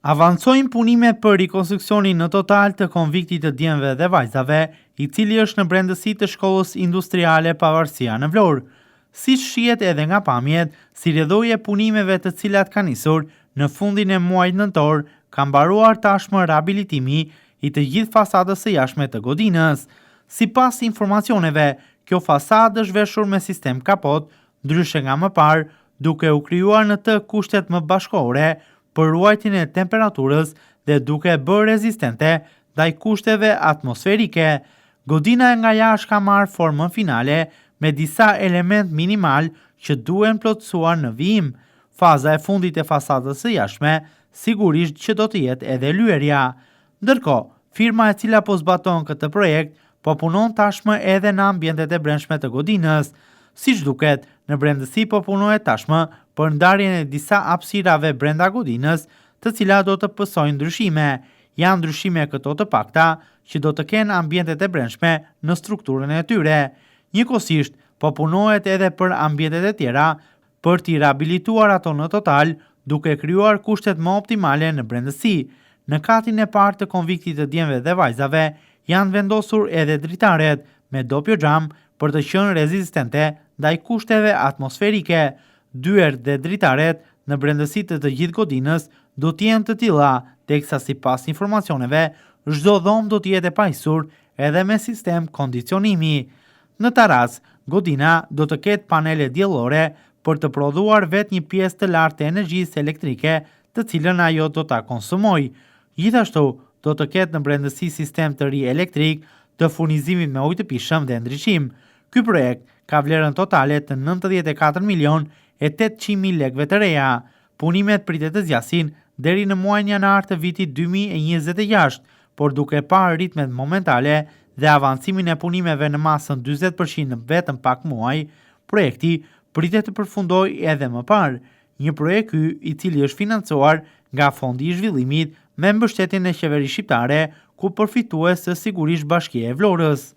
Avancojnë punimet për rikonstruksionin në total të konviktit të djemve dhe vajzave, i cili është në brendësi të shkollës industriale Pavarësia në Vlorë. Si shihet edhe nga pamjet, si rrjedhoi e punimeve të cilat kanë nisur në fundin e muajit nëntor, ka mbaruar tashmë rihabilitimi i të gjithë fasadës së jashtme të godinës. Sipas informacioneve, kjo fasadë është veshur me sistem kapot, ndryshe nga më parë, duke u krijuar në të kushtet më bashkëkohore për ruajtjen e temperaturës dhe duke bërë rezistente ndaj kushteve atmosferike. Godina nga jashtë ka marrë formën finale me disa element minimal që duhen plotësuar në vijim. Faza e fundit e fasadës së jashtme sigurisht që do të jetë edhe lyerja. Ndërkohë, firma e cila po zbaton këtë projekt po punon tashmë edhe në ambientet e brendshme të godinës. Siç duket, në brendësi po punohet tashmë për ndarjen e disa hapësirave brenda godinës, të cilat do të pësojnë ndryshime. Janë ndryshime këto të pakta që do të kenë ambientet e brendshme në strukturën e tyre. Njëkohësisht, po punohet edhe për ambientet e tjera për t'i rihabilituar ato në total, duke krijuar kushtet më optimale në brendësi. Në katin e parë të konviktit të djemve dhe vajzave janë vendosur edhe dritaret me dopjo xham për të qenë rezistente ndaj kushteve atmosferike. Dyert dhe dritaret në brendësi të gjithë godinës do të jenë të tilla, teksa sipas informacioneve, çdo dhomë do të jetë e pajisur edhe me sistem kondicionimi. Në ta rast, godina do të ketë panele diellore për të prodhuar vetë një pjesë të lartë të energjisë elektrike, të cilën ajo do ta konsumojë. Gjithashtu, do të ketë në brendësi sistem të ri elektrik të furnizimit me ujë të pishëm dhe ndriçim. Ky projekt ka vlerën totale të 94.800.000 lekëve të reja. Punimet pritet të zgjasin deri në muajin janar të vitit 2026, por duke parë ritmet momentale dhe avancimin e punimeve në masën 40% në vetëm pak muaj, projekti pritet të përfundojë edhe më parë. Një projekt ky i cili është financuar nga Fondi i Zhvillimit me mbështetjen e qeverisë shqiptare, ku përfitues sigurisht Bashkia e Vlorës.